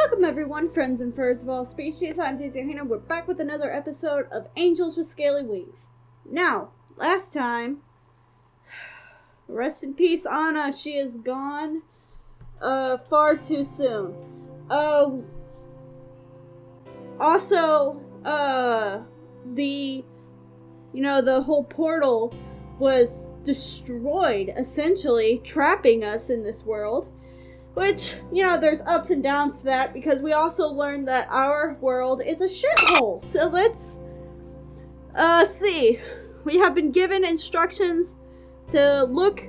Welcome everyone, friends and furs of all species. I'm Dayzee and Hyena. We're back with another episode of Angels with Scaly Wings. Now, last time, rest in peace Anna, she is gone far too soon. Also, the whole portal was destroyed, essentially, trapping us in this world. Which, there's ups and downs to that, because we also learned that our world is a shithole. So let's, see. We have been given instructions to look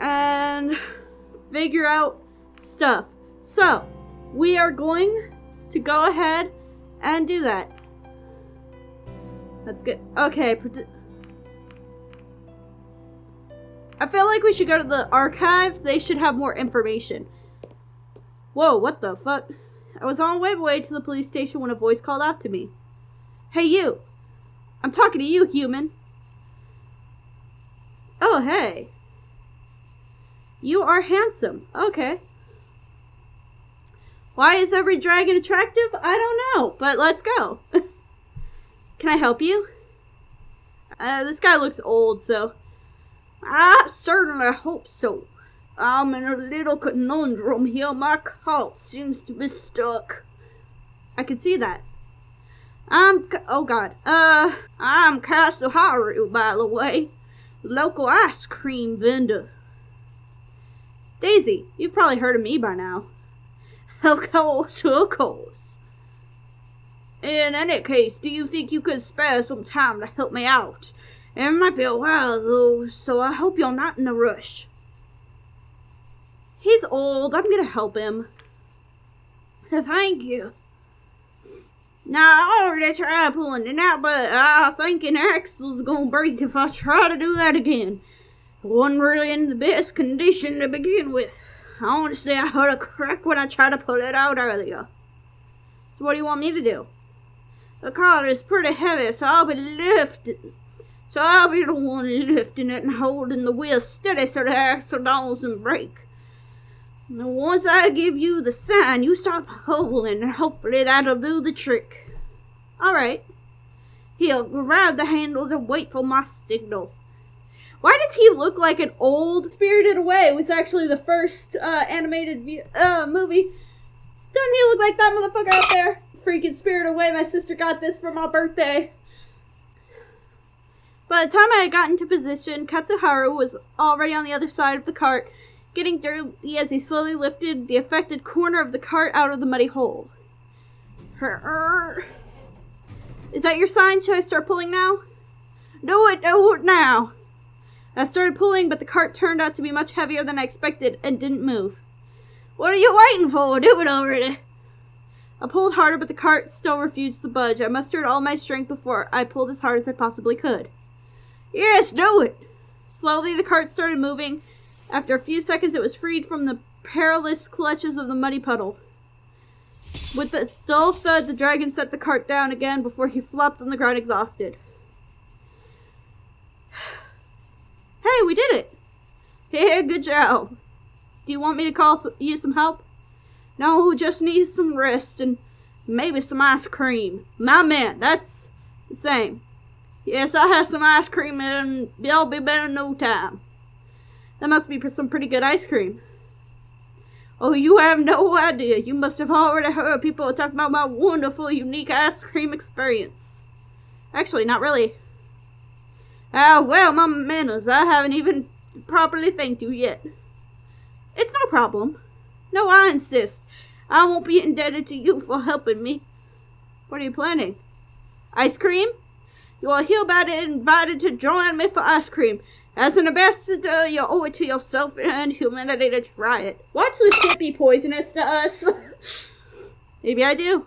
and figure out stuff. So, we are going to go ahead and do that. That's good. Okay. I feel like we should go to the archives. They should have more information. Whoa, what the fuck? I was on my way to the police station when a voice called out to me. Hey, you. I'm talking to you, human. Oh, hey. You are handsome. Okay. Why is every dragon attractive? I don't know, but let's go. Can I help you? This guy looks old, so... I certainly hope so. I'm in a little conundrum here. My cart seems to be stuck. I can see that. I'm katsuharu, by the way. Local ice cream vendor. Dayzee, you've probably heard of me by now. Of course. In any case, do you think you could spare some time to help me out? It might be a while, though, so I hope you're not in a rush. He's old. I'm gonna help him. Thank you. Now, I already tried pulling it out, but I think an axle's gonna break if I try to do that again. It wasn't really in the best condition to begin with. Honestly, I heard a crack when I tried to pull it out earlier. So what do you want me to do? The cart is pretty heavy, so I'll be the one lifting it and holding the wheel steady so the axle doesn't break. Now, once I give you the sign, you start pulling, and hopefully that'll do the trick. Alright. He'll grab the handles and wait for my signal. Why does he look like an old Spirited Away? It was actually the first animated movie. Doesn't he look like that motherfucker out there? Freaking Spirited Away, my sister got this for my birthday. By the time I had gotten into position, Katsuharu was already on the other side of the cart, getting dirty as he slowly lifted the affected corner of the cart out of the muddy hole. Is that your sign? Should I start pulling now? Do it now! I started pulling, but the cart turned out to be much heavier than I expected and didn't move. What are you waiting for? Do it already! I pulled harder, but the cart still refused to budge. I mustered all my strength before I pulled as hard as I possibly could. Yes, do it! Slowly, the cart started moving. After a few seconds, it was freed from the perilous clutches of the muddy puddle. With a dull thud, the dragon set the cart down again before he flopped on the ground exhausted. Hey, we did it! Hey, good job! Do you want me to call you some help? No, just need some rest and maybe some ice cream. My man, that's the same. Yes, I have some ice cream and I'll be better in no time. That must be some pretty good ice cream. Oh, you have no idea. You must have already heard people talk about my wonderful, unique ice cream experience. Actually, not really. Well, my manners, I haven't even properly thanked you yet. It's no problem. No, I insist. I won't be indebted to you for helping me. What are you planning? Ice cream? You are hereby invited to join me for ice cream. As an ambassador, you owe it to yourself and humanity to try it. Watch this shit be poisonous to us. Maybe I do.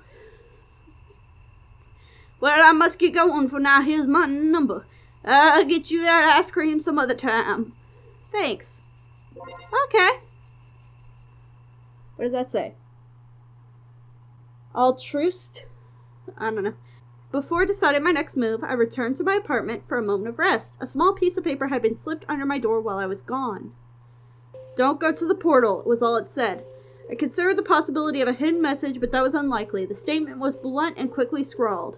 Well, I must get going for now. Here's my number. I'll get you that ice cream some other time. Thanks. Okay. What does that say? Altruist? I don't know. Before deciding my next move, I returned to my apartment for a moment of rest. A small piece of paper had been slipped under my door while I was gone. Don't go to the portal, was all it said. I considered the possibility of a hidden message, but that was unlikely. The statement was blunt and quickly scrawled.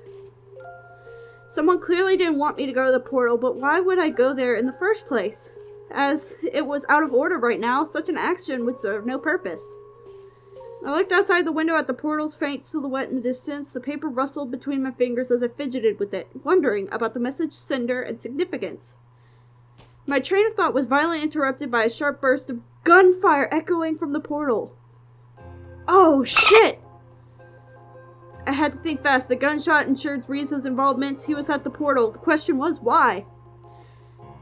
Someone clearly didn't want me to go to the portal, but why would I go there in the first place? As it was out of order right now, such an action would serve no purpose. I looked outside the window at the portal's faint silhouette in the distance. The paper rustled between my fingers as I fidgeted with it, wondering about the message's sender and significance. My train of thought was violently interrupted by a sharp burst of gunfire echoing from the portal. Oh, shit! I had to think fast. The gunshot ensured Riza's involvement. He was at the portal. The question was, why?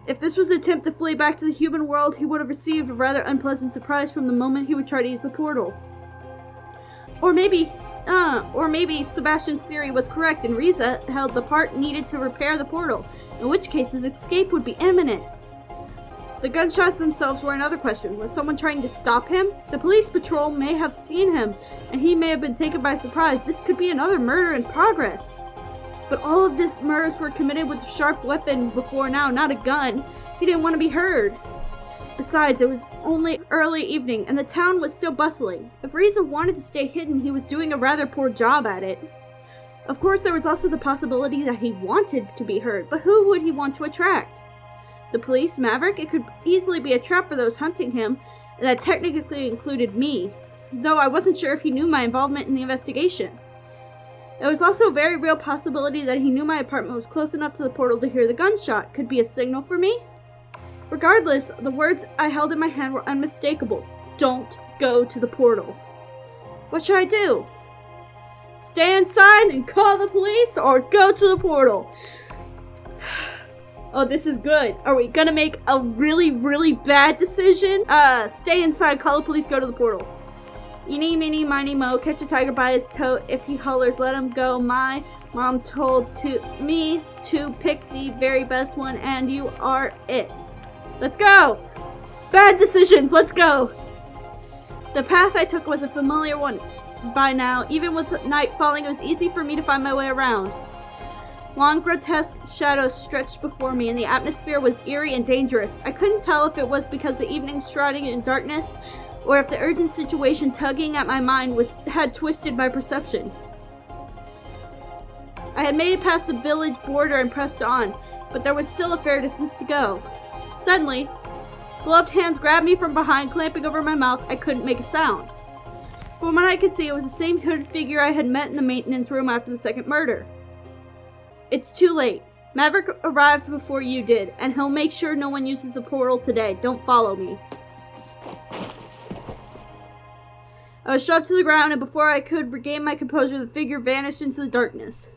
If this was an attempt to flee back to the human world, he would have received a rather unpleasant surprise from the moment he would try to use the portal. Or maybe Sebastian's theory was correct and Riza held the part needed to repair the portal, in which case his escape would be imminent. The gunshots themselves were another question. Was someone trying to stop him? The police patrol may have seen him, and he may have been taken by surprise. This could be another murder in progress. But all of these murders were committed with a sharp weapon before now, not a gun. He didn't want to be heard. Besides, it was only early evening, and the town was still bustling. If Riza wanted to stay hidden, he was doing a rather poor job at it. Of course, there was also the possibility that he wanted to be heard, but who would he want to attract? The police, Maverick? It could easily be a trap for those hunting him, and that technically included me, though I wasn't sure if he knew my involvement in the investigation. There was also a very real possibility that he knew my apartment was close enough to the portal to hear the gunshot. Could be a signal for me? Regardless, the words I held in my hand were unmistakable. Don't go to the portal. What should I do? Stay inside and call the police, or go to the portal? Oh, this is good. Are we gonna make a really, really bad decision? Stay inside, call the police, go to the portal. Eeny, meeny, miny, mo, catch a tiger by his toe. If he hollers, let him go. My mom told me to pick the very best one, and you are it. Let's go! Bad decisions, let's go! The path I took was a familiar one by now. Even with night falling, it was easy for me to find my way around. Long, grotesque shadows stretched before me, and the atmosphere was eerie and dangerous. I couldn't tell if it was because the evening shrouding in darkness, or if the urgent situation tugging at my mind had twisted my perception. I had made it past the village border and pressed on, but there was still a fair distance to go. Suddenly, gloved hands grabbed me from behind, clamping over my mouth. I couldn't make a sound. From what I could see, it was the same hooded figure I had met in the maintenance room after the second murder. It's too late. Maverick arrived before you did, and he'll make sure no one uses the portal today. Don't follow me. I was shoved to the ground, and before I could regain my composure, the figure vanished into the darkness.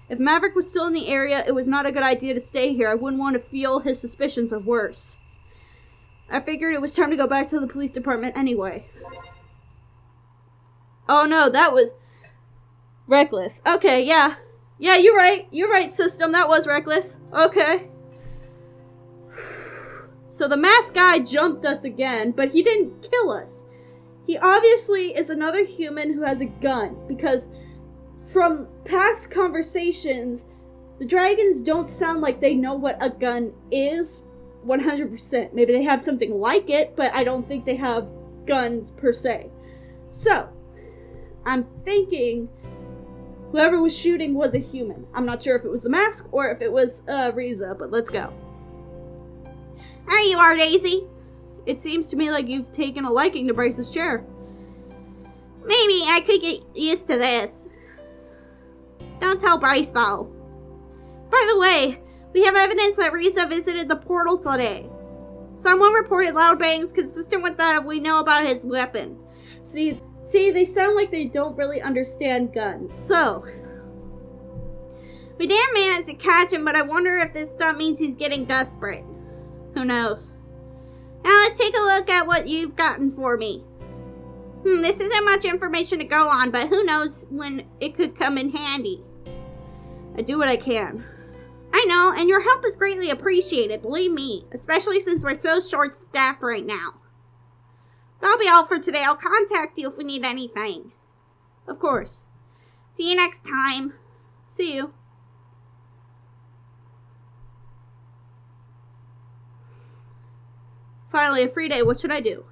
If Maverick was still in the area, it was not a good idea to stay here. I wouldn't want to feel his suspicions, or worse. I figured it was time to go back to the police department anyway. Oh no, that was reckless. Okay, yeah. Yeah, you're right. You're right, system. That was reckless. Okay. So the masked guy jumped us again, but he didn't kill us. He obviously is another human who has a gun, because from past conversations, the dragons don't sound like they know what a gun is 100%. Maybe they have something like it, but I don't think they have guns per se. So, I'm thinking whoever was shooting was a human. I'm not sure if it was the mask or if it was Riza, but let's go. There you are, Dayzee. It seems to me like you've taken a liking to Bryce's chair. Maybe I could get used to this. Don't tell Bryce, though. By the way, we have evidence that Riza visited the portal today. Someone reported loud bangs consistent with that we know about his weapon. See, they sound like they don't really understand guns. So, we didn't manage to catch him, but I wonder if this stuff means he's getting desperate. Who knows? Now let's take a look at what you've gotten for me. This isn't much information to go on, but who knows when it could come in handy. I do what I can. I know, and your help is greatly appreciated, believe me, especially since we're so short-staffed right now. That'll be all for today. I'll contact you if we need anything. Of course. See you next time. See you. Finally, a free day. What should I do?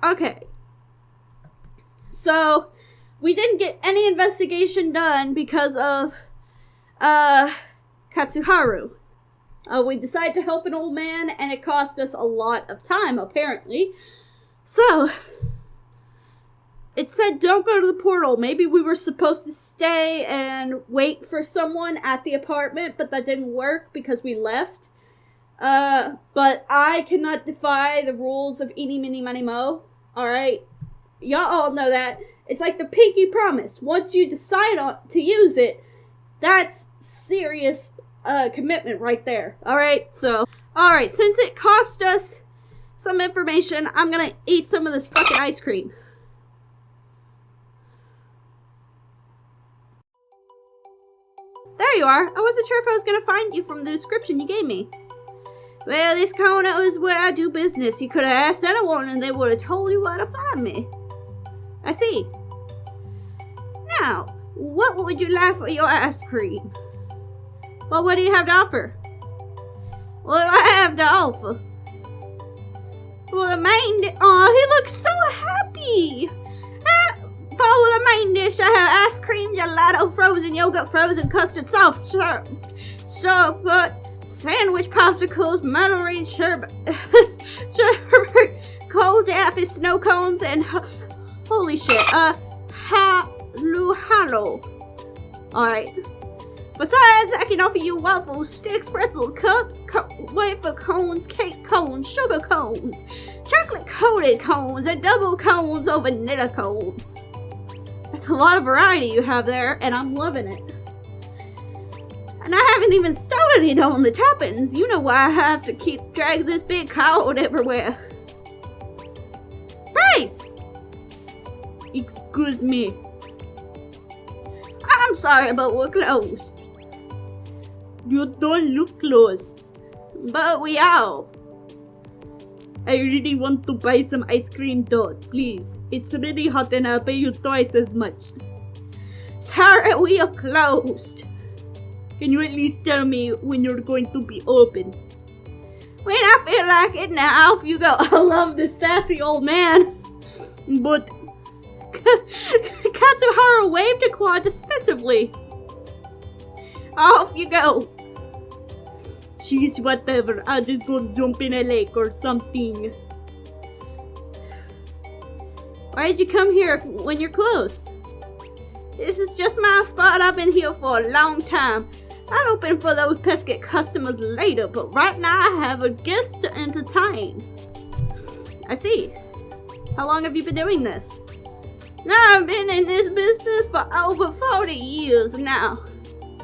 Okay. So, we didn't get any investigation done because of, Katsuharu. We decided to help an old man, and it cost us a lot of time, apparently. So, it said don't go to the portal. Maybe we were supposed to stay and wait for someone at the apartment, but that didn't work because we left. But I cannot defy the rules of eeny, meeny, miny, mo. Alright? Y'all all know that. It's like the pinky promise. Once you decide to use it, that's serious commitment right there. Alright? So, alright, since it cost us some information, I'm gonna eat some of this fucking ice cream. There you are. I wasn't sure if I was gonna find you from the description you gave me. Well, this corner is where I do business. You could have asked anyone and they would have told you where to find me. I see. Now, what would you like for your ice cream? Well, what do you have to offer? What do I have to offer? Well, the main... Oh, he looks so happy! For the main dish, I have ice cream, gelato, frozen yogurt, frozen custard, soft syrup, sandwich popsicles, mandarin sherbet, cold taffy, snow cones, and holy shit, halo. Alright. Besides, I can offer you waffles, sticks, pretzel cups, wafer cones, cake cones, sugar cones, chocolate coated cones, and double cones or vanilla cones. That's a lot of variety you have there, and I'm loving it. And I haven't even started it on the toppings. You know why I have to keep dragging this big card everywhere. Price! Excuse me. I'm sorry, but we're closed. You don't look close. But we are. I really want to buy some ice cream though, please. It's really hot and I'll pay you twice as much. Sorry, we are closed. Can you at least tell me when you're going to be open? When I feel like it, now off you go. I love this sassy old man. But Katsuharu waved a claw dismissively. Off you go. Jeez, whatever. I'll just go jump in a lake or something. Why'd you come here when you're closed? This is just my spot. I've been here for a long time. I'll open for those pesky customers later, but right now I have a guest to entertain. I see. How long have you been doing this? Now I've been in this business for over 40 years now.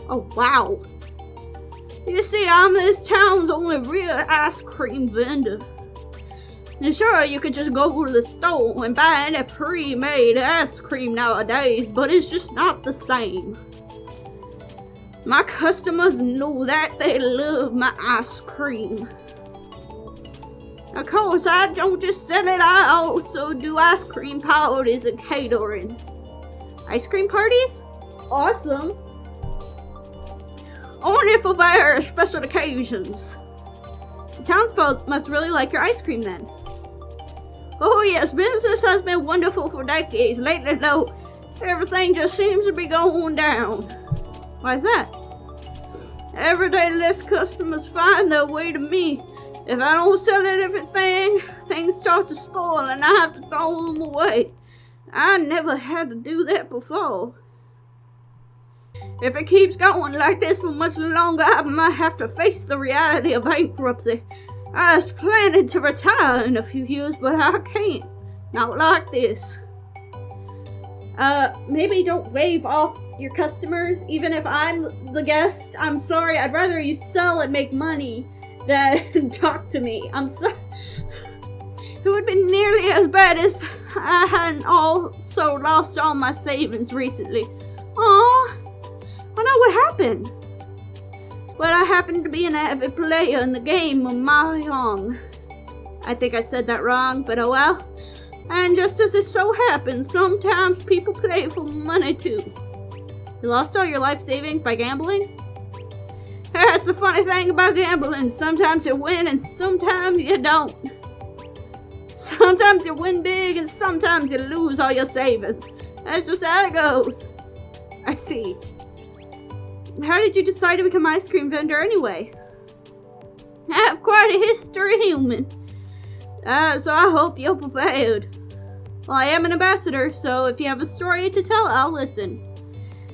Oh, wow. You see, I'm this town's only real ice cream vendor. And sure, you could just go to the store and buy any pre-made ice cream nowadays, but it's just not the same. My customers know that they love my ice cream. Of course, I don't just sell it, I also do ice cream parties and catering. Ice cream parties? Awesome. Only for very special occasions. The townsfolk must really like your ice cream then. Oh yes, business has been wonderful for decades. Lately though, everything just seems to be going down. Why is that? Every day less customers find their way to me. If I don't sell everything, things start to spoil and I have to throw them away. I never had to do that before. If it keeps going like this for much longer, I might have to face the reality of bankruptcy. I was planning to retire in a few years, but I can't. Not like this. Maybe don't wave off your customers, even if I'm the guest. I'm sorry, I'd rather you sell and make money than talk to me. I'm sorry. It would be nearly as bad as I hadn't also lost all my savings recently. Aww. I know what happened. Well, I happened to be an avid player in the game of Mahjong. I think I said that wrong, but oh well. And just as it so happens, sometimes people play for money too. You lost all your life savings by gambling? That's the funny thing about gambling. Sometimes you win and sometimes you don't. Sometimes you win big and sometimes you lose all your savings. That's just how it goes. I see. How did you decide to become an ice cream vendor anyway? I have quite a history, human. So I hope you're prepared. Well, I am an ambassador, so if you have a story to tell, I'll listen.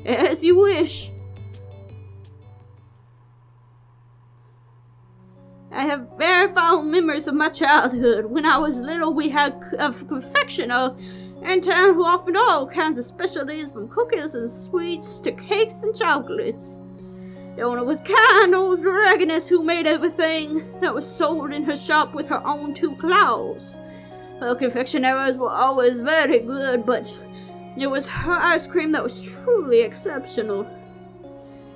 As you wish. I have very fond memories of my childhood. When I was little, we had a confectioner in town who offered all kinds of specialties, from cookies and sweets to cakes and chocolates. The owner was kind old dragoness who made everything that was sold in her shop with her own 2 claws. Her confectionaries were always very good, but it was her ice cream that was truly exceptional.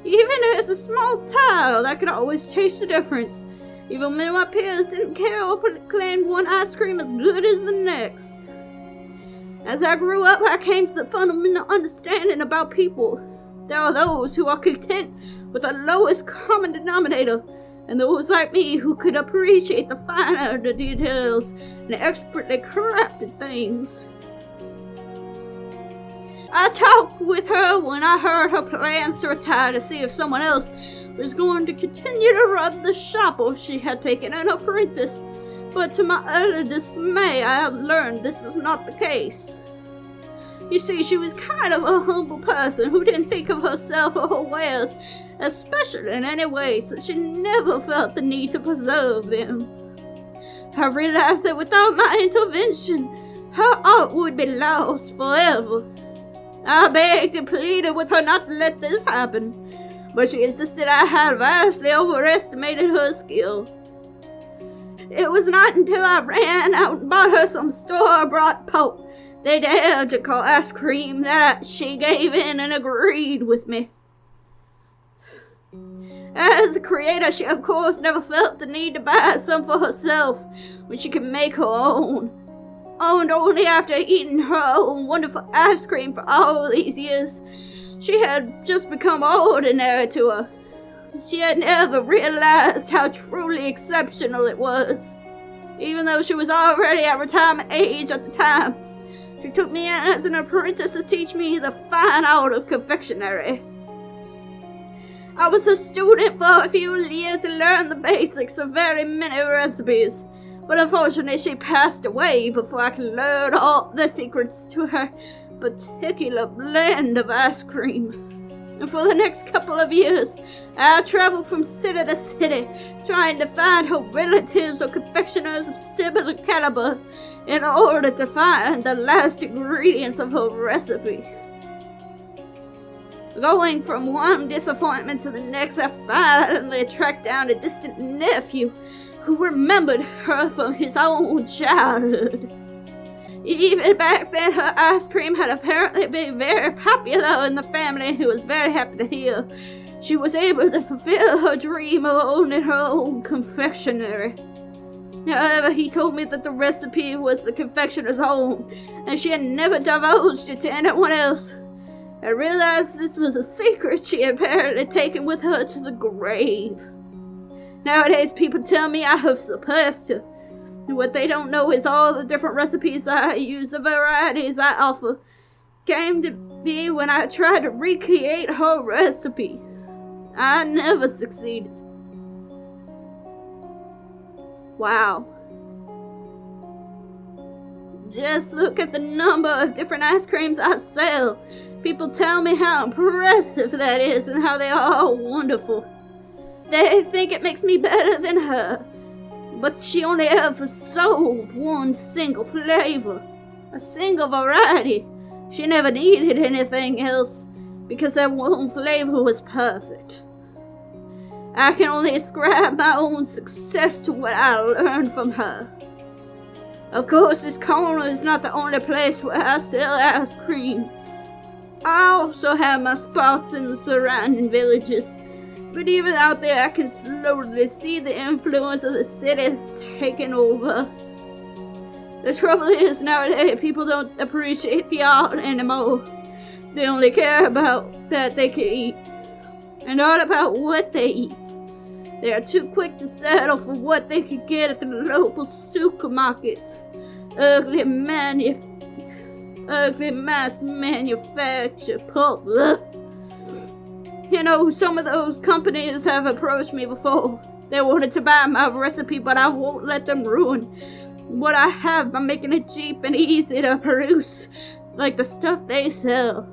Even as a small child, I could always taste the difference. Even when my peers didn't care or claimed one ice cream as good as the next. As I grew up, I came to the fundamental understanding about people. There are those who are content with the lowest common denominator, and those like me who could appreciate the finer the details and expertly crafted things. I talked with her when I heard her plans to retire to see if someone else was going to continue to run the shop or she had taken an apprentice. But to my utter dismay, I have learned this was not the case. You see, she was kind of a humble person who didn't think of herself or her wares as special in any way, so she never felt the need to preserve them. I realized that without my intervention, her art would be lost forever. I begged and pleaded with her not to let this happen, but she insisted I had vastly overestimated her skill. It was not until I ran out and bought her some store-bought pulp they dared to call ice cream that she gave in and agreed with me. As a creator, she of course never felt the need to buy some for herself when she could make her own. And only after eating her own wonderful ice cream for all these years, she had just become ordinary to her. She had never realized how truly exceptional it was. Even though she was already at retirement age at the time, she took me in as an apprentice to teach me the fine art of confectionery. I was a student for a few years to learn the basics of very many recipes, but unfortunately she passed away before I could learn all the secrets to her particular blend of ice cream. And for the next couple of years, I traveled from city to city, trying to find her relatives or confectioners of similar caliber in order to find the last ingredients of her recipe. Going from one disappointment to the next, I finally tracked down a distant nephew who remembered her from his own childhood. Even back then, her ice cream had apparently been very popular in the family, and he was very happy to hear she was able to fulfill her dream of owning her own confectionery. However, he told me that the recipe was the confectioner's own, and she had never divulged it to anyone else. I realized this was a secret she had apparently taken with her to the grave. Nowadays, people tell me I have surpassed her. What they don't know is all the different recipes I use, the varieties I offer, came to be when I tried to recreate her recipe. I never succeeded. Wow. Just look at the number of different ice creams I sell. People tell me how impressive that is and how they are all wonderful. They think it makes me better than her. But she only ever sold one single flavor, a single variety. She never needed anything else because that one flavor was perfect. I can only ascribe my own success to what I learned from her. Of course, this corner is not the only place where I sell ice cream. I also have my spots in the surrounding villages. But even out there, I can slowly see the influence of the cities taking over. The trouble is, nowadays, people don't appreciate the art anymore. They only care about that they can eat, and not about what they eat. They are too quick to settle for what they can get at the local supermarket. ugly mass manufacture pulp. Ugh. You know, some of those companies have approached me before. They wanted to buy my recipe, but I won't let them ruin what I have by making it cheap and easy to produce, like the stuff they sell.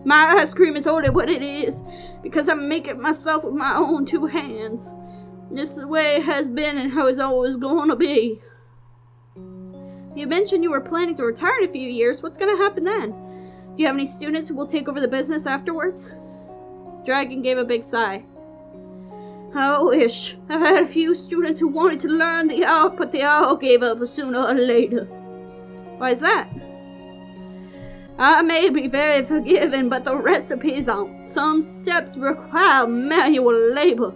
My ice cream is only what it is because I make it myself with my own 2 hands. This is the way it has been and how it's always going to be. You mentioned you were planning to retire in a few years. What's going to happen then? Do you have any students who will take over the business afterwards? Dragon gave a big sigh. I wish. I've had a few students who wanted to learn the art, but they all gave up sooner or later. Why is that? I may be very forgiving, but the recipes on some steps require manual labor,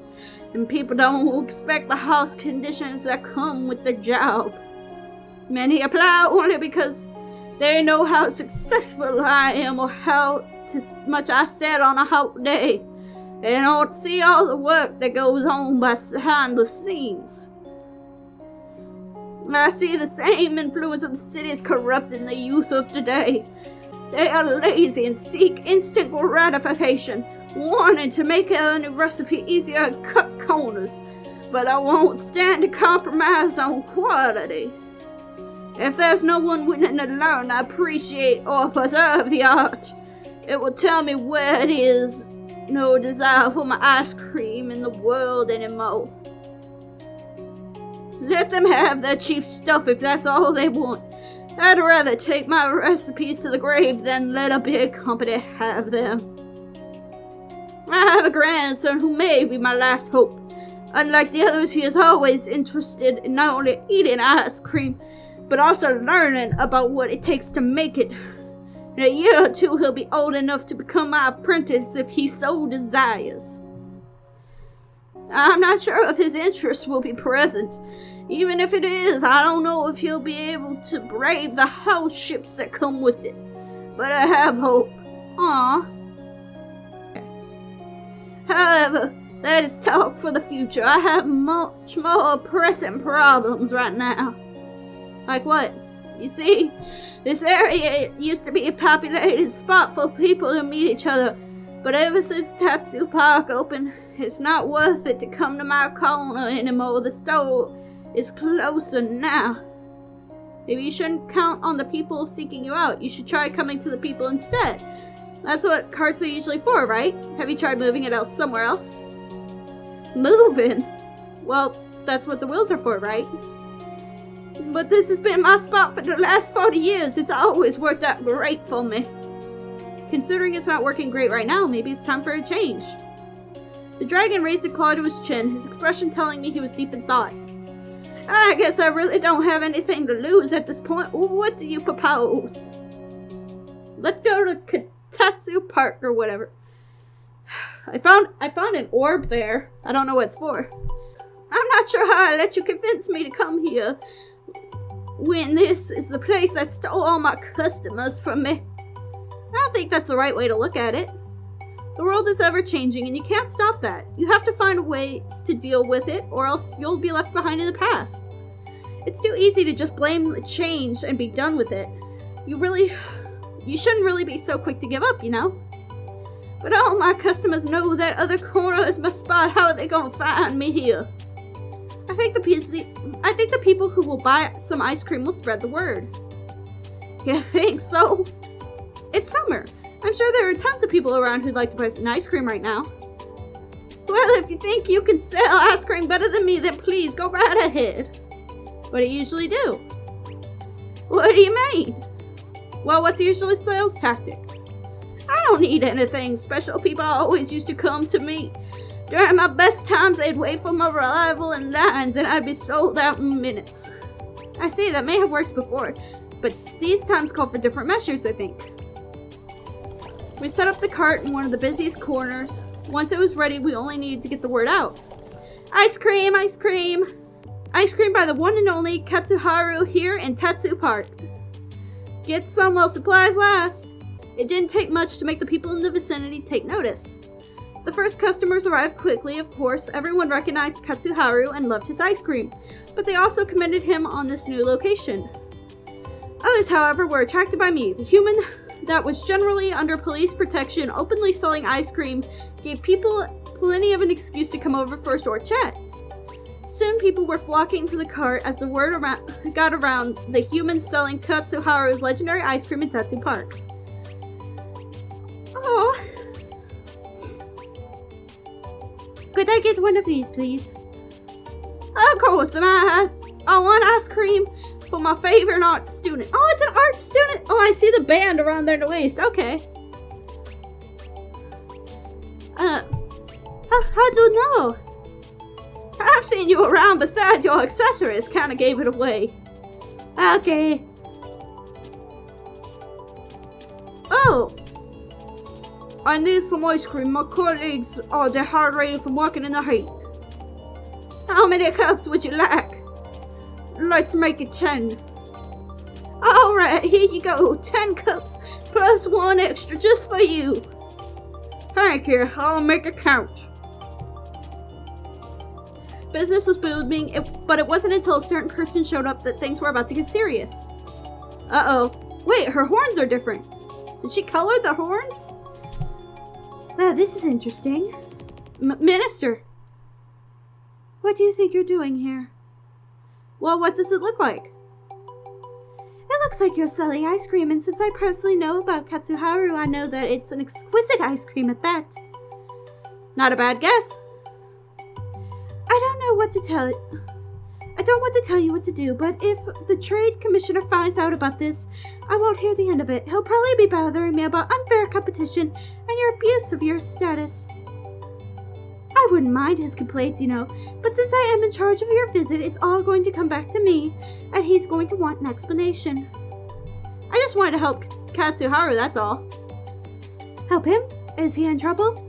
and people don't expect the harsh conditions that come with the job. Many apply only because they know how successful I am or how much I said on a hot day. They don't see all the work that goes on behind the scenes. I see the same influence of the city's corrupting the youth of today. They are lazy and seek instant gratification, wanting to make a new recipe easier and cut corners. But I won't stand to compromise on quality. If there's no one willing to learn, appreciate, or preserve the art, it will tell me where it is. No desire for my ice cream in the world anymore. Let them have their cheap stuff if that's all they want. I'd rather take my recipes to the grave than let a big company have them. I have a grandson who may be my last hope. Unlike the others, he is always interested in not only eating ice cream, but also learning about what it takes to make it. In a year or 2, he'll be old enough to become my apprentice if he so desires. I'm not sure if his interest will be present. Even if it is, I don't know if he'll be able to brave the hardships that come with it. But I have hope. Aww. However, that is talk for the future. I have much more pressing problems right now. Like what? You see, this area used to be a populated spot for people to meet each other. But ever since Tatsu Park opened, it's not worth it to come to my corner anymore. The store is closer now. Maybe you shouldn't count on the people seeking you out. You should try coming to the people instead. That's what carts are usually for, right? Have you tried moving it somewhere else? Moving? Well, that's what the wheels are for, right? But this has been my spot for the last 40 years. It's always worked out great for me. Considering it's not working great right now, maybe it's time for a change. The dragon raised a claw to his chin, his expression telling me he was deep in thought. I guess I really don't have anything to lose at this point. What do you propose? Let's go to Katsu Park or whatever. I found an orb there. I don't know what it's for. I'm not sure how I let you convince me to come here when this is the place that stole all my customers from me. I don't think that's the right way to look at it. The world is ever changing and you can't stop that. You have to find ways to deal with it or else you'll be left behind in the past. It's too easy to just blame the change and be done with it. You shouldn't really be so quick to give up, you know? But all my customers know that other corner is my spot. How are they gonna find me here? I think the people who will buy some ice cream will spread the word. You think so? It's summer. I'm sure there are tons of people around who'd like to buy some ice cream right now. Well, if you think you can sell ice cream better than me, then please go right ahead. What do you usually do? What do you mean? Well, what's usually a sales tactic? I don't need anything special. People always used to come to me. During my best times, they'd wait for my arrival in lines and I'd be sold out in minutes. I see, that may have worked before, but these times call for different measures, I think. We set up the cart in one of the busiest corners. Once it was ready, we only needed to get the word out. Ice cream, ice cream! Ice cream by the one and only Katsuharu here in Tatsu Park. Get some while supplies last. It didn't take much to make the people in the vicinity take notice. The first customers arrived quickly, of course. Everyone recognized Katsuharu and loved his ice cream, but they also commended him on this new location. Others, however, were attracted by me. The human that was generally under police protection, openly selling ice cream, gave people plenty of an excuse to come over for a short chat. Soon people were flocking to the cart as the word got around the human selling Katsuharu's legendary ice cream in Dayzee Park. Oh. Could I get one of these, please? Of course, I want ice cream for my favorite art student. Oh, it's an art student! Oh, I see the band around their waist. Okay. How do you know? I've seen you around. Besides, your accessories kind of gave it away. Okay. Oh! I need some ice cream. My colleagues are dehydrated from working in the heat. How many cups would you like? Let's make it 10. Alright, here you go. 10 cups plus 1 extra just for you. Thank you. I'll make it count. Business was booming, but it wasn't until a certain person showed up that things were about to get serious. Uh-oh. Wait, her horns are different. Did she color the horns? Ah, this is interesting. Minister. What do you think you're doing here? Well, what does it look like? It looks like you're selling ice cream, and since I personally know about Katsuharu, I know that it's an exquisite ice cream at that. Not a bad guess. I don't know what to tell you. I don't want to tell you what to do, but if the trade commissioner finds out about this, I won't hear the end of it. He'll probably be bothering me about unfair competition and your abuse of your status. I wouldn't mind his complaints, you know, but since I am in charge of your visit, it's all going to come back to me, and he's going to want an explanation. I just wanted to help Katsuharu, that's all. Help him? Is he in trouble?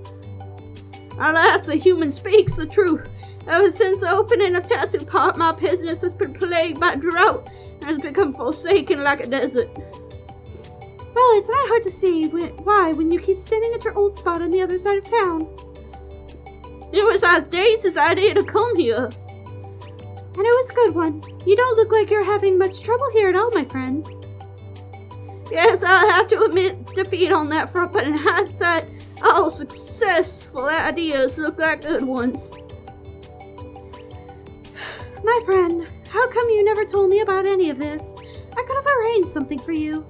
Alas, the human speaks the truth. Ever since the opening of Dayzee Park, my business has been plagued by drought and has become forsaken like a desert. Well, it's not hard to see why when you keep standing at your old spot on the other side of town. It was Dayzee's idea to come here. And it was a good one. You don't look like you're having much trouble here at all, my friend. Yes, I'll have to admit defeat on that front, but in hindsight, all successful ideas look like good ones. My friend, how come you never told me about any of this? I could have arranged something for you.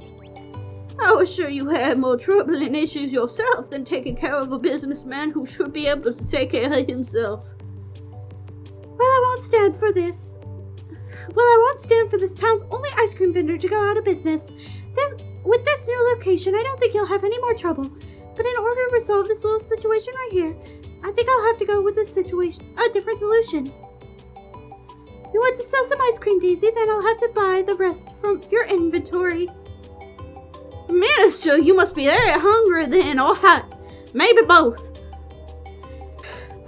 I was sure you had more troubling issues yourself than taking care of a businessman who should be able to take care of himself. Well, I won't stand for this. Town's only ice cream vendor to go out of business. With this new location, I don't think you'll have any more trouble. But in order to resolve this little situation right here, I think I'll have to go with a different solution. You want to sell some ice cream, Dayzee? Then I'll have to buy the rest from your inventory. Minister, you must be very hungry then, or hot. Maybe both.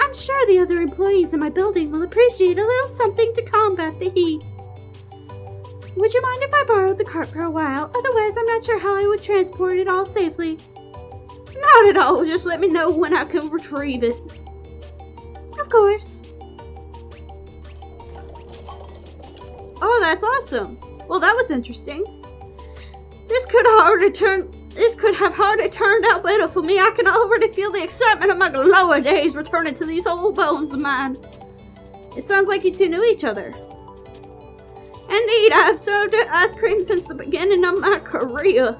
I'm sure the other employees in my building will appreciate a little something to combat the heat. Would you mind if I borrowed the cart for a while? Otherwise, I'm not sure how I would transport it all safely. Not at all. Just let me know when I can retrieve it. Of course. Oh, that's awesome. Well, that was interesting. This could have hardly turned out better for me. I can already feel the excitement of my lower days returning to these old bones of mine. It sounds like you two knew each other. Indeed, I have served ice cream since the beginning of my career.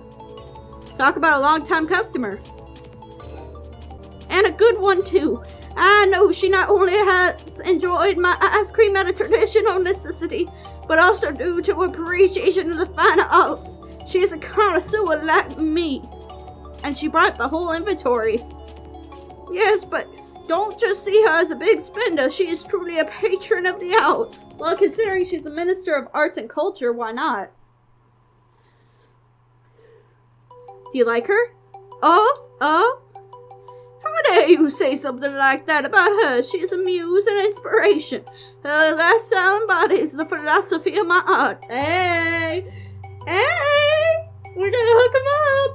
Talk about a long-time customer. And a good one, too. I know she not only has enjoyed my ice cream at a traditional necessity, but also due to appreciation of the finer arts. She is a connoisseur like me. And she brought the whole inventory. Yes, but don't just see her as a big spender. She is truly a patron of the arts. Well, considering she's the Minister of Arts and Culture, why not? Do you like her? Oh? How dare you say something like that about her? She is a muse and inspiration. Her lifestyle embodies the philosophy of my art. Hey! We're gonna hook him up!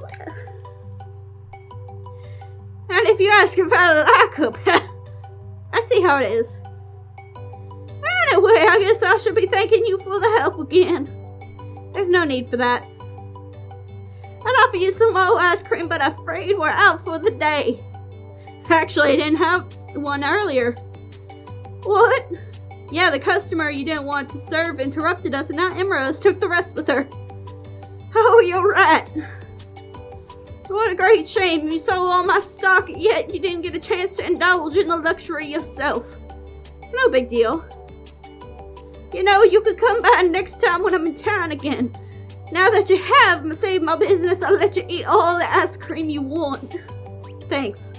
And if you ask if I like her, I see how it is. Anyway, I guess I should be thanking you for the help again. There's no need for that. offer you some more ice cream, but afraid we're out for the day. Actually, I didn't have one earlier. What? Yeah, the customer you didn't want to serve interrupted us, and now Emerald took the rest with her. Oh, you're right. What a great shame. You sold all my stock, yet you didn't get a chance to indulge in the luxury yourself. It's no big deal. You know, you could come by next time when I'm in town again. Now that you have saved my business, I'll let you eat all the ice cream you want. Thanks.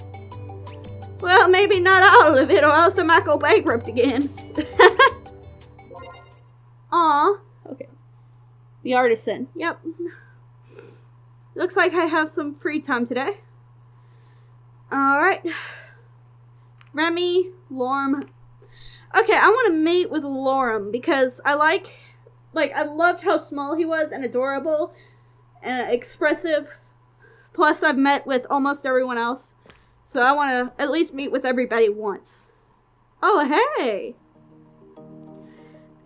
Well, maybe not all of it, or else I might go bankrupt again. Aw. Okay. The artisan. Yep. Looks like I have some free time today. Alright. Remy, Lorem. Okay, I want to mate with Lorem because I I loved how small he was and adorable and expressive. Plus, I've met with almost everyone else. So I want to at least meet with everybody once. Oh, hey!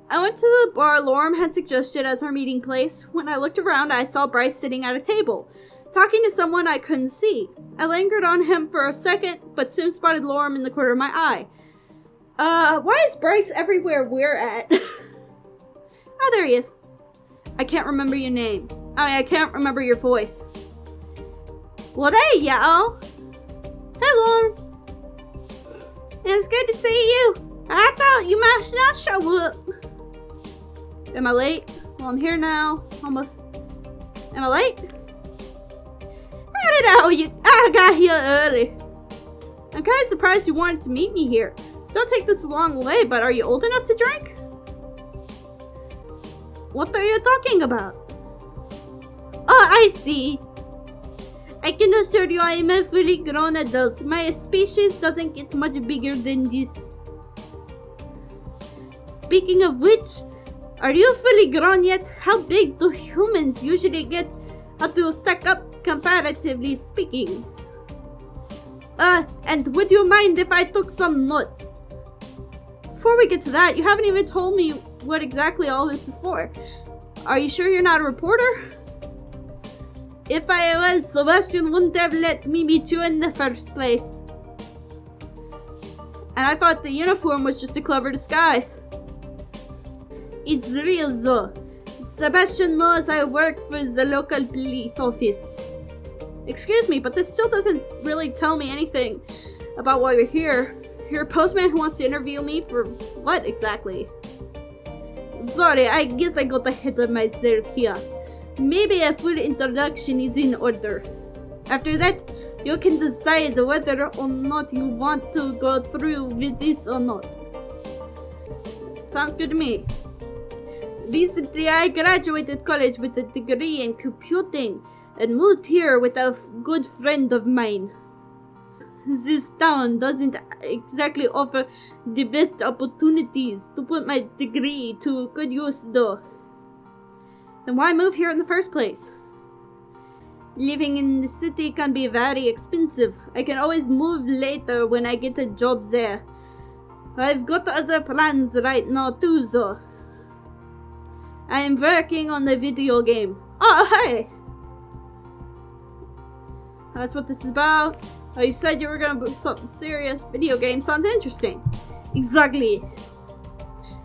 I went to the bar Lorem had suggested as our meeting place. When I looked around, I saw Bryce sitting at a table, talking to someone I couldn't see. I lingered on him for a second, but soon spotted Lorem in the corner of my eye. Why is Bryce everywhere we're at? Oh, there he is. I can't remember your name. I can't remember your voice. Well, there y'all. Hey, Lorem. It's good to see you. I thought you might not show up. Am I late? Well, I'm here now. Almost. Am I late? How did I got here early? I'm kind of surprised you wanted to meet me here. Don't take this a long way, but are you old enough to drink? What are you talking about? Oh, I see. I can assure you I am a fully grown adult. My species doesn't get much bigger than this. Speaking of which, are you fully grown yet? How big do humans usually get to stack up, comparatively speaking? And would you mind if I took some notes? Before we get to that, you haven't even told me what exactly all this is for. Are you sure you're not a reporter? If I was, Sebastian wouldn't have let me meet you in the first place. And I thought the uniform was just a clever disguise. It's real though. Sebastian knows I work for the local police office. Excuse me, but this still doesn't really tell me anything about why you're here. You're a postman who wants to interview me for what exactly? Sorry, I guess I got ahead of myself here. Maybe a full introduction is in order. After that, you can decide whether or not you want to go through with this or not. Sounds good to me. Recently, I graduated college with a degree in computing and moved here with a good friend of mine. This town doesn't exactly offer the best opportunities to put my degree to good use though. Then why move here in the first place? Living in the city can be very expensive. I can always move later when I get a job there. I've got other plans right now too though. I am working on a video game. Oh, hey! That's what this is about. Oh, you said you were gonna book something serious. Video game sounds interesting. Exactly.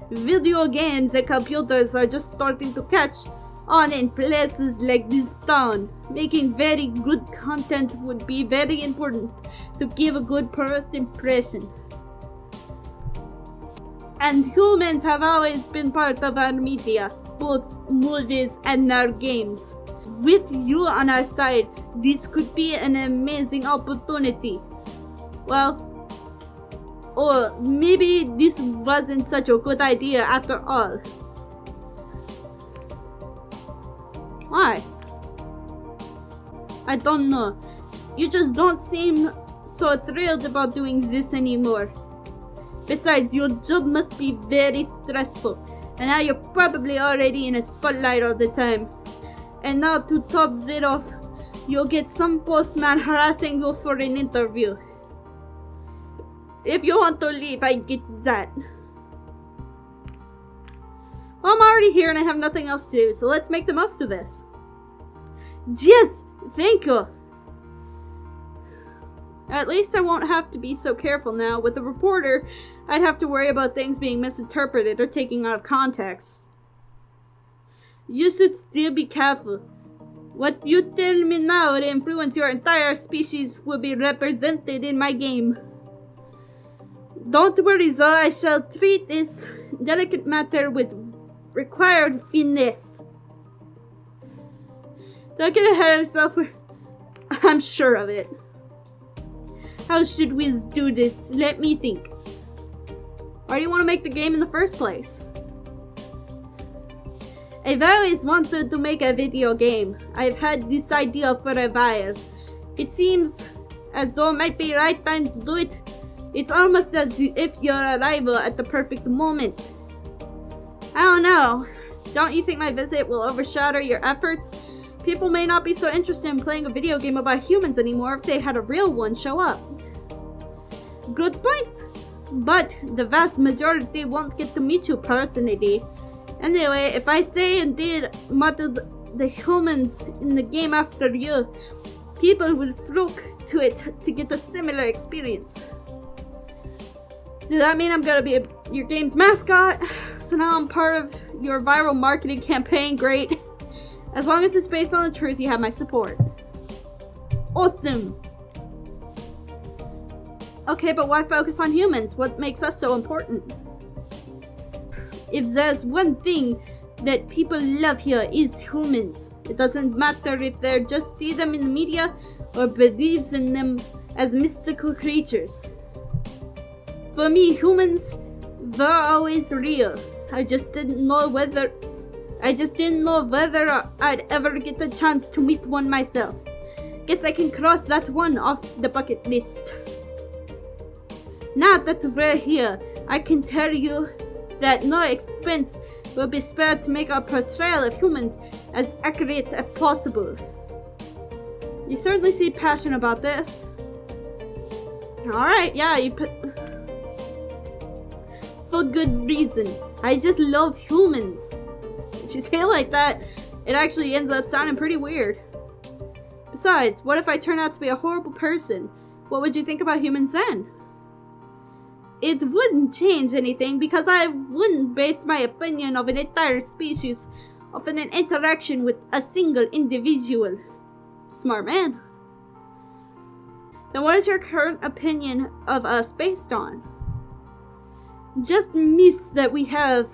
Video games and computers are just starting to catch on in places like this town. Making very good content would be very important to give a good first impression. And humans have always been part of our media, books, movies, and our games. With you on our side, this could be an amazing opportunity. Well, or maybe this wasn't such a good idea after all. Why? I don't know. You just don't seem so thrilled about doing this anymore. Besides, your job must be very stressful, and now you're probably already in a spotlight all the time. And now to top it off, you'll get some postman harassing you for an interview. If you want to leave, I get that. Well, I'm already here and I have nothing else to do, so let's make the most of this. Yes, Thank you. At least I won't have to be so careful now. With a reporter, I'd have to worry about things being misinterpreted or taken out of context. You should still be careful. What you tell me now will influence your entire species will be represented in my game. Don't worry though, I shall treat this delicate matter with required finesse. Don't get ahead of yourself. I'm sure of it. How should we do this? Let me think. Why do you want to make the game in the first place? I've always wanted to make a video game. I've had this idea for a while. It seems as though it might be the right time to do it. It's almost as if your arrival at the perfect moment. I don't know. Don't you think my visit will overshadow your efforts? People may not be so interested in playing a video game about humans anymore if they had a real one show up. Good point. But the vast majority won't get to meet you personally. Anyway, if I say and did model the humans in the game after you, people will flock to it to get a similar experience. Does that mean I'm gonna be your game's mascot? So now I'm part of your viral marketing campaign? Great. As long as it's based on the truth, you have my support. Awesome. Okay, but why focus on humans? What makes us so important? If there's one thing that people love here, is humans. It doesn't matter if they just see them in the media or believes in them as mystical creatures. For me, humans were always real. I just didn't know whether I'd ever get the chance to meet one myself. Guess I can cross that one off the bucket list. Now that we're here, I can tell you that no expense will be spared to make our portrayal of humans as accurate as possible. You certainly seem passionate about this. Alright, yeah, for good reason. I just love humans. If you say it like that, it actually ends up sounding pretty weird. Besides, what if I turn out to be a horrible person? What would you think about humans then? It wouldn't change anything because I wouldn't base my opinion of an entire species off an interaction with a single individual. Smart man. Then what is your current opinion of us based on? Just myths that we have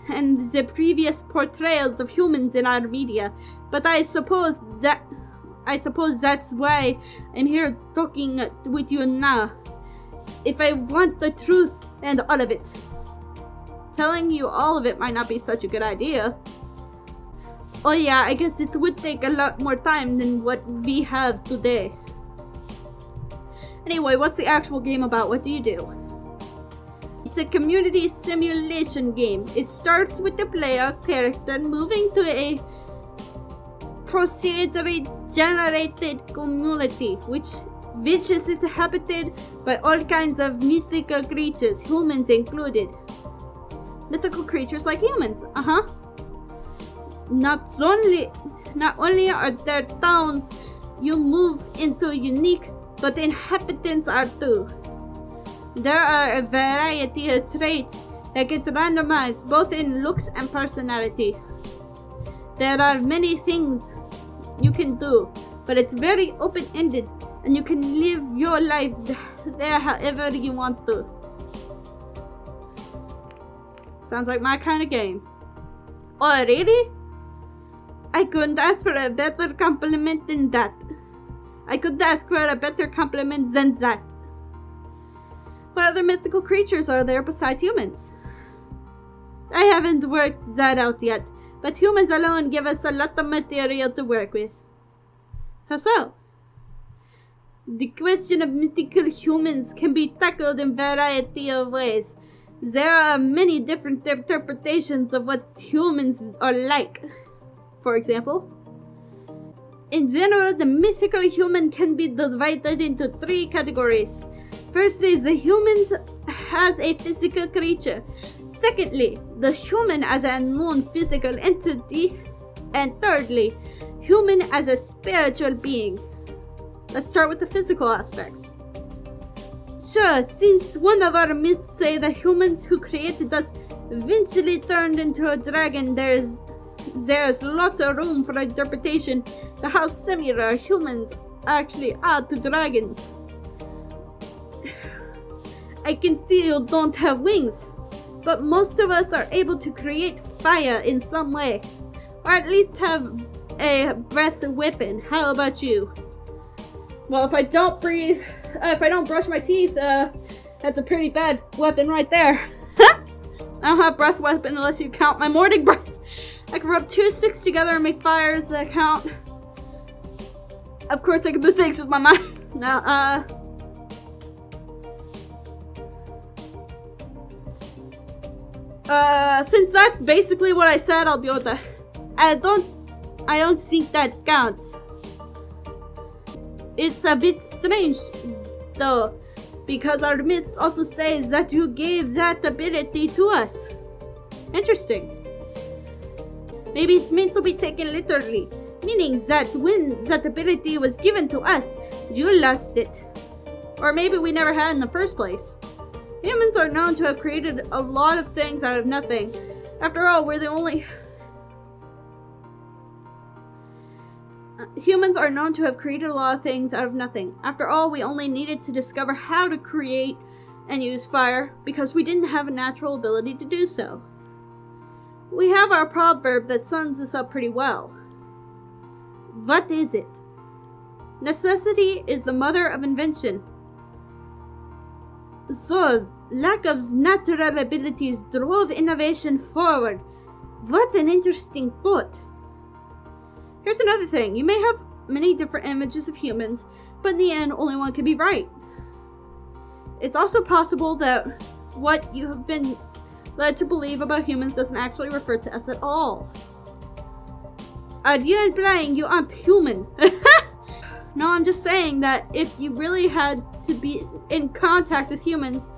and the previous portrayals of humans in our media. But I suppose that's why I'm here talking with you now. If I want the truth and all of it. Telling you all of it might not be such a good idea. Oh yeah, I guess it would take a lot more time than what we have today. Anyway, what's the actual game about? What do you do? It's a community simulation game. It starts with the player character moving to a procedurally generated community, which is inhabited by all kinds of mystical creatures, humans included. Mythical creatures like humans, Not only are there towns you move into unique, but inhabitants are too. There are a variety of traits that get randomized both in looks and personality. There are many things you can do, but it's very open-ended and you can live your life there however you want to. Sounds like my kind of game. Oh, really? I couldn't ask for a better compliment than that. I couldn't ask for a better compliment than that. What other mythical creatures are there besides humans? I haven't worked that out yet, but humans alone give us a lot of material to work with. How so? The question of mythical humans can be tackled in a variety of ways. There are many different interpretations of what humans are like. For example, in general, the mythical human can be divided into 3 categories. Firstly, the human as a physical creature. Secondly, the human as a non-physical entity. And thirdly, human as a spiritual being. Let's start with the physical aspects. Sure, since one of our myths say that humans who created us eventually turned into a dragon, there's lots of room for interpretation to how similar humans actually are to dragons. I can see you don't have wings, but most of us are able to create fire in some way, or at least have a breath weapon. How about you? Well, if I don't brush my teeth, that's a pretty bad weapon right there. I don't have breath weapon unless you count my morning breath. I can rub 2 sticks together and make fires that count. Of course, I can do things with my mind. Now, since that's basically what I said, I'll deal with that. I don't think that counts. It's a bit strange, though, because our myths also say that you gave that ability to us. Interesting. Maybe it's meant to be taken literally, meaning that when that ability was given to us, you lost it. Or maybe we never had in the first place. Humans are known to have created a lot of things out of nothing. After all, Humans are known to have created a lot of things out of nothing. After all, we only needed to discover how to create and use fire because we didn't have a natural ability to do so. We have our proverb that sums this up pretty well. What is it? Necessity is the mother of invention. So, lack of natural abilities drove innovation forward. What an interesting thought. Here's another thing. You may have many different images of humans, but in the end, only one can be right. It's also possible that what you have been led to believe about humans doesn't actually refer to us at all. Are you implying you aren't human? No, I'm just saying that if you really had to be in contact with humans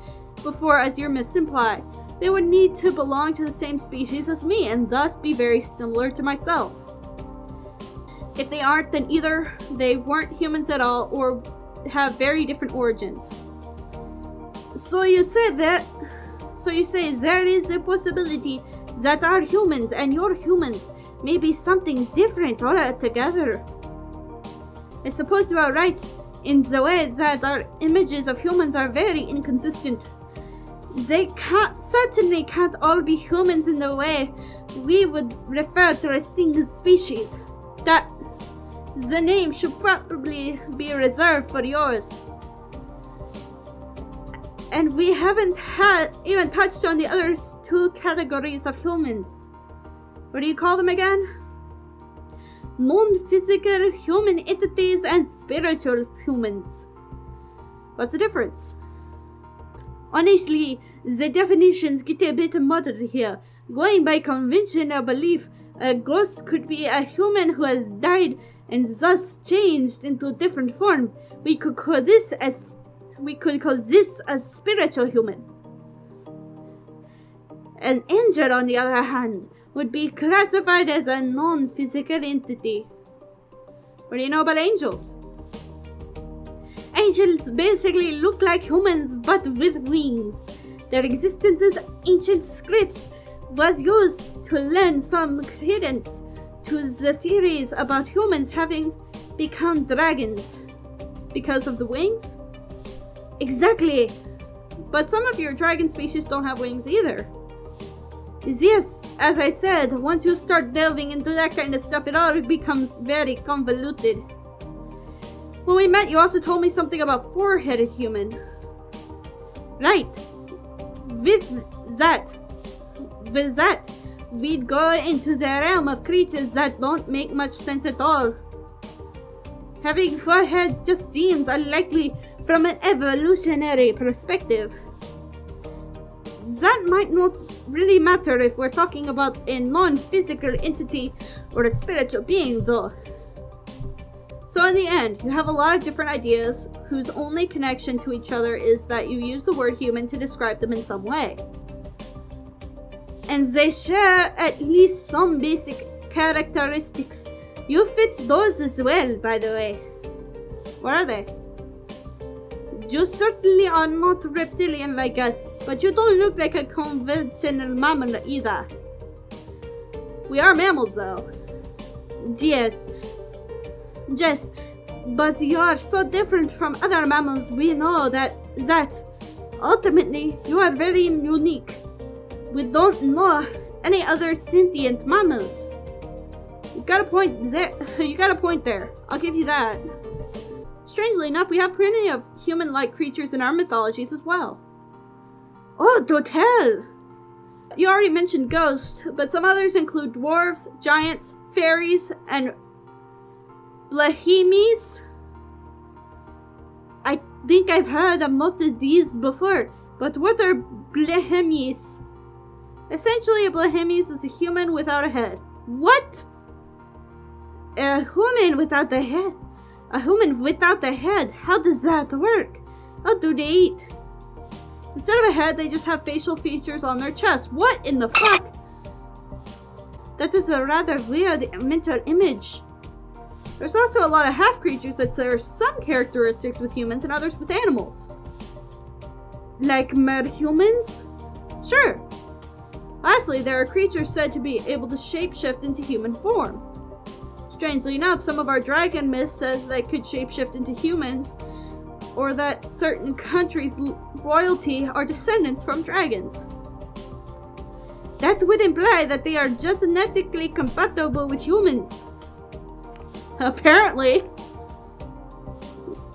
before, as your myths imply, they would need to belong to the same species as me and thus be very similar to myself. If they aren't, then either they weren't humans at all or have very different origins. So you say there is a possibility that our humans and your humans may be something different altogether. I suppose you are right in the way that our images of humans are very inconsistent. They certainly can't all be humans in the way we would refer to a single species. That the name should probably be reserved for yours. And we haven't even touched on the other 2 categories of humans. What do you call them again? Non-physical human entities and spiritual humans. What's the difference? Honestly, the definitions get a bit muddled here. Going by conventional belief, a ghost could be a human who has died and thus changed into a different form. We could call this a spiritual human. An angel, on the other hand, would be classified as a non-physical entity. What do you know about angels? Angels basically look like humans but with wings. Their existence as ancient scripts was used to lend some credence to the theories about humans having become dragons. Because of the wings? Exactly. But some of your dragon species don't have wings either. Yes, as I said, once you start delving into that kind of stuff, it all becomes very convoluted. When we met, you also told me something about four-headed human. Right. With that, we'd go into the realm of creatures that don't make much sense at all. Having 4 heads just seems unlikely from an evolutionary perspective. That might not really matter if we're talking about a non-physical entity or a spiritual being, though. So in the end, you have a lot of different ideas whose only connection to each other is that you use the word human to describe them in some way. And they share at least some basic characteristics You fit those as well, by the way. What are they? You certainly are not reptilian like us, but you don't look like a conventional mammal either. We are mammals, though. Yes. Yes, but you are so different from other mammals. We know that ultimately you are very unique. We don't know any other sentient mammals. You got a point there. I'll give you that. Strangely enough, we have plenty of human-like creatures in our mythologies as well. Oh, do tell! You already mentioned ghosts, but some others include dwarves, giants, fairies, and blahemies. I think I've heard of most of these before, but what are blahemies? Essentially, a blahemies is a human without a head. What? A human without a head? A human without a head? How does that work? How do they eat? Instead of a head, they just have facial features on their chest. What in the fuck? That is a rather weird mental image. There's also a lot of half creatures that share some characteristics with humans and others with animals. Like mer humans? Sure. Lastly, there are creatures said to be able to shapeshift into human form. Strangely enough, some of our dragon myths says they could shapeshift into humans, or that certain countries' royalty are descendants from dragons. That would imply that they are genetically compatible with humans. Apparently.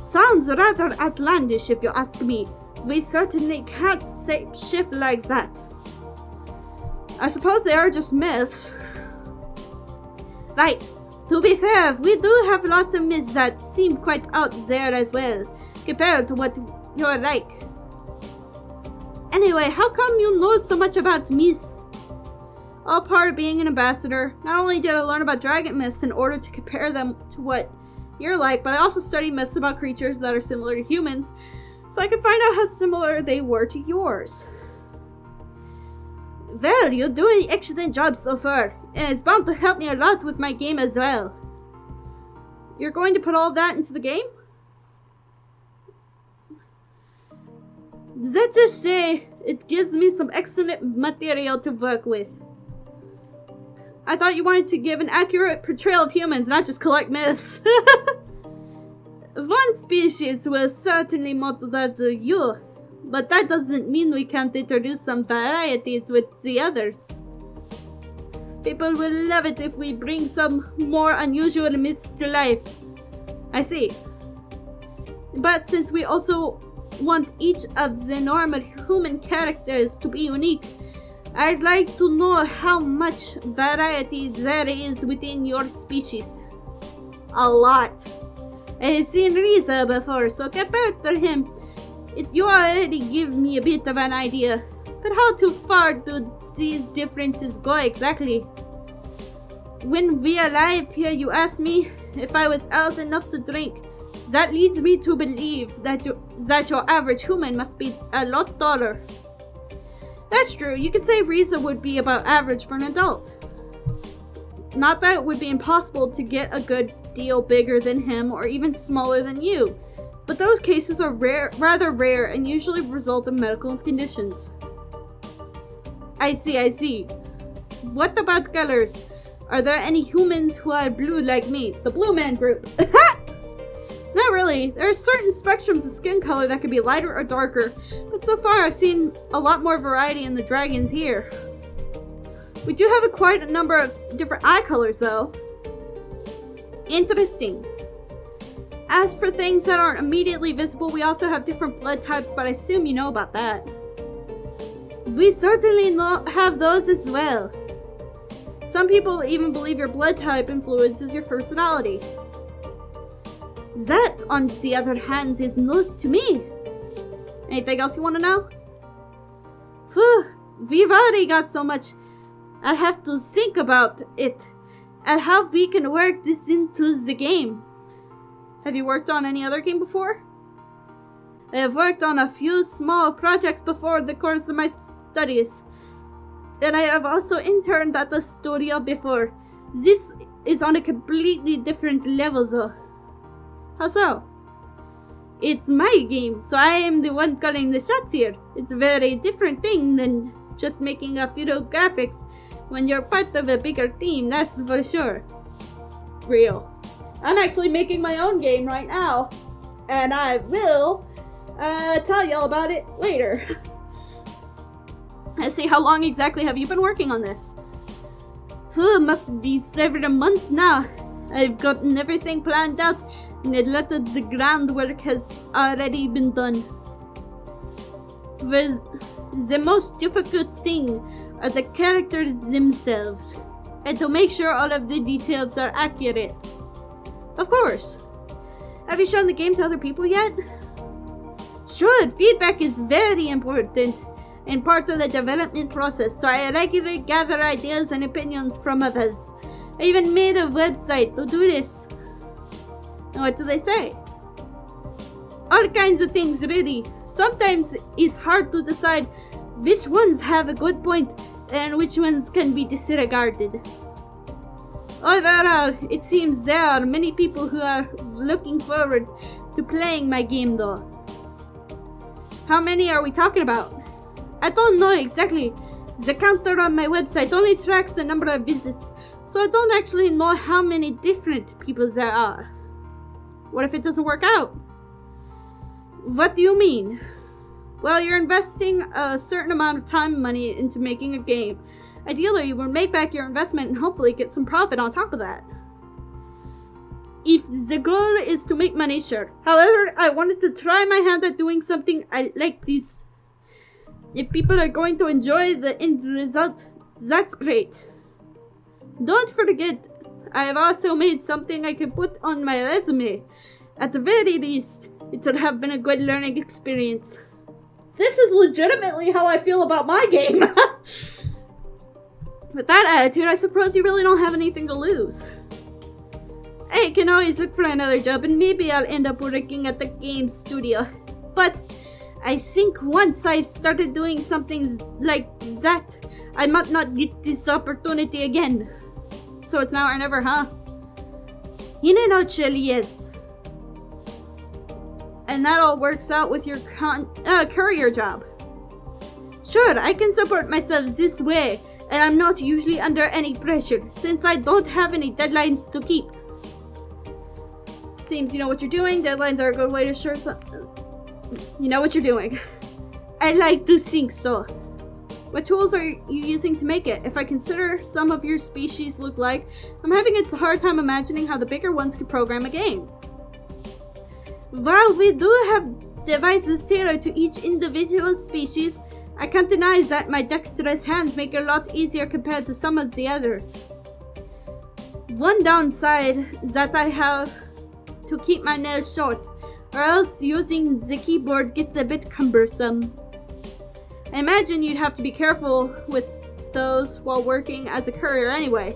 Sounds rather outlandish if you ask me. We certainly can't shapeshift like that. I suppose they are just myths. Right. To be fair, we do have lots of myths that seem quite out there as well, compared to what you're like. Anyway, how come you know so much about myths? All part of being an ambassador. Not only did I learn about dragon myths in order to compare them to what you're like, but I also studied myths about creatures that are similar to humans, so I could find out how similar they were to yours. Well, you're doing an excellent job so far, and it's bound to help me a lot with my game as well. You're going to put all that into the game? Does that just say it gives me some excellent material to work with? I thought you wanted to give an accurate portrayal of humans, not just collect myths. One species will certainly model that to you, but that doesn't mean we can't introduce some varieties with the others. People will love it if we bring some more unusual myths to life. I see. But since we also want each of the normal human characters to be unique, I'd like to know how much variety there is within your species. A lot. I've seen Rena before, so compared to him, you already give me a bit of an idea. But how too far do these differences go exactly? When we arrived here, you asked me if I was old enough to drink. That leads me to believe that your average human must be a lot taller. That's true. You could say Rena would be about average for an adult. Not that it would be impossible to get a good deal bigger than him or even smaller than you, but those cases are rather rare and usually result in medical conditions. I see. What about colors? Are there any humans who are blue like me? The Blue Man Group. Not really. There are certain spectrums of skin color that can be lighter or darker, but so far I've seen a lot more variety in the dragons here. We do have quite a number of different eye colors though. Interesting. As for things that aren't immediately visible, we also have different blood types, but I assume you know about that. We certainly have those as well. Some people even believe your blood type influences your personality. That, on the other hand, is news to me. Anything else you want to know? Phew, we've already got so much. I have to think about it and how we can work this into the game. Have you worked on any other game before? I have worked on a few small projects before the course of my studies. And I have also interned at the studio before. This is on a completely different level though. How so? It's my game, so I am the one calling the shots here. It's a very different thing than just making a few graphics when you're part of a bigger team, that's for sure. Real. I'm actually making my own game right now, and I will tell y'all about it later. Let's see, how long exactly have you been working on this? Must be several months now. I've gotten everything planned out, and a lot of the groundwork has already been done. The most difficult thing are the characters themselves, and to make sure all of the details are accurate. Of course. Have you shown the game to other people yet? Sure, feedback is very important and part of the development process, so I regularly gather ideas and opinions from others. I even made a website to do this. And what do they say? All kinds of things, really. Sometimes it's hard to decide which ones have a good point and which ones can be disregarded. Overall, it seems there are many people who are looking forward to playing my game though. How many are we talking about? I don't know exactly. The counter on my website only tracks the number of visits, so I don't actually know how many different people there are. What if it doesn't work out? What do you mean? Well, you're investing a certain amount of time and money into making a game. Ideally, you will make back your investment and hopefully get some profit on top of that. If the goal is to make money, sure. However, I wanted to try my hand at doing something like this. If people are going to enjoy the end result, that's great. Don't forget, I have also made something I can put on my resume. At the very least, it would have been a good learning experience. This is legitimately how I feel about my game. With that attitude, I suppose you really don't have anything to lose. I can always look for another job and maybe I'll end up working at the game studio. But I think once I've started doing something like that, I might not get this opportunity again. So it's now or never, huh? In a nutshell, yes. And that all works out with your courier job. Sure, I can support myself this way, and I'm not usually under any pressure, since I don't have any deadlines to keep. Seems you know what you're doing. Deadlines are a good way to assure you know what you're doing. I like to think so. What tools are you using to make it? If I consider some of your species look like, I'm having a hard time imagining how the bigger ones could program a game. While we do have devices tailored to each individual species, I can't deny that my dexterous hands make it a lot easier compared to some of the others. One downside that I have to keep my nails short, or else using the keyboard gets a bit cumbersome. I imagine you'd have to be careful with those while working as a courier anyway.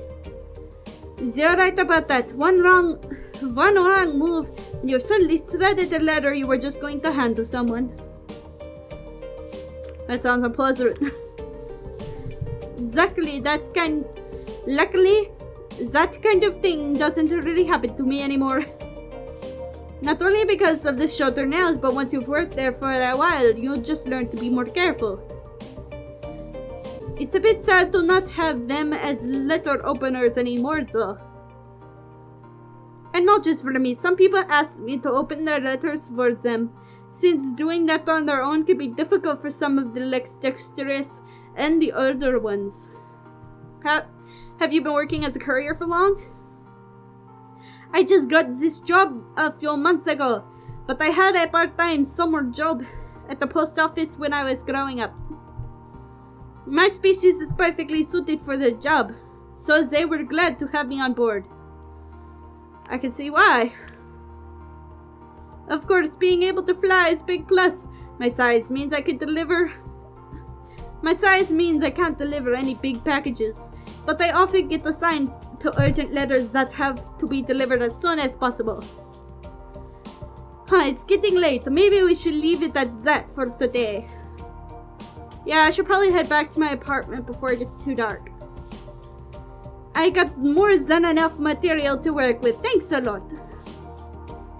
You're right about that. One wrong move, and you've suddenly threaded the letter you were just going to hand to someone. That sounds unpleasant. Luckily, that kind of thing doesn't really happen to me anymore. Not only because of the shorter nails, but once you've worked there for a while, you'll just learn to be more careful. It's a bit sad to not have them as letter openers anymore though. And not just for me, some people ask me to open their letters for them, since doing that on their own can be difficult for some of the less dexterous and the older ones. Have you been working as a courier for long? I just got this job a few months ago, but I had a part-time summer job at the post office when I was growing up. My species is perfectly suited for the job, so they were glad to have me on board. I can see why. Of course, being able to fly is a big plus. My size means I can't deliver any big packages, but I often get assigned to urgent letters that have to be delivered as soon as possible. It's getting late. Maybe we should leave it at that for today. Yeah, I should probably head back to my apartment before it gets too dark. I got more than enough material to work with. Thanks a lot.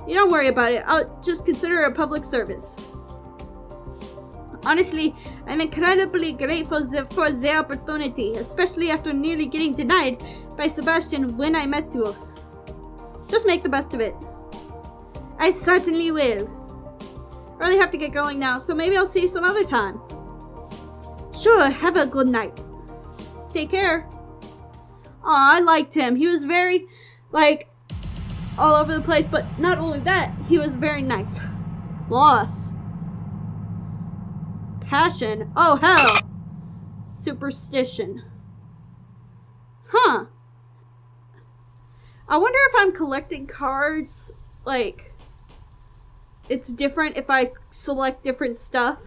You don't worry about it. I'll just consider it a public service. Honestly, I'm incredibly grateful for the opportunity, especially after nearly getting denied by Sebastian when I met you. Just make the best of it. I certainly will. I really have to get going now, so maybe I'll see you some other time. Sure, have a good night. Take care. Aw, I liked him. He was very, all over the place, but not only that, he was very nice. Loss. Passion. Oh, hell. Superstition. Huh. I wonder if I'm collecting cards, it's different if I select different stuff.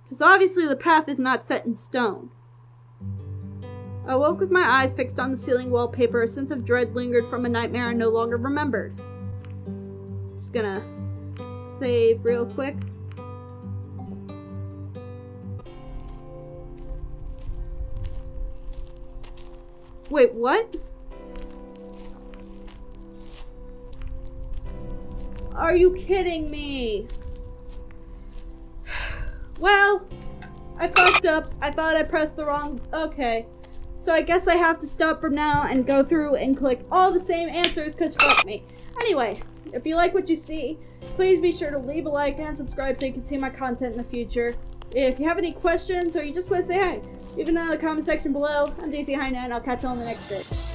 Because obviously the path is not set in stone. I woke with my eyes fixed on the ceiling wallpaper. A sense of dread lingered from a nightmare I no longer remembered. Just gonna save real quick. Wait, what? Are you kidding me? Well, I fucked up. I thought I pressed the wrong... Okay. So I guess I have to stop from now and go through and click all the same answers because fuck me. Anyway, if you like what you see, please be sure to leave a like and subscribe so you can see my content in the future. If you have any questions or you just want to say hi, leave it in the comment section below. I'm Dayzee, Hyena, and I'll catch you on the next bit.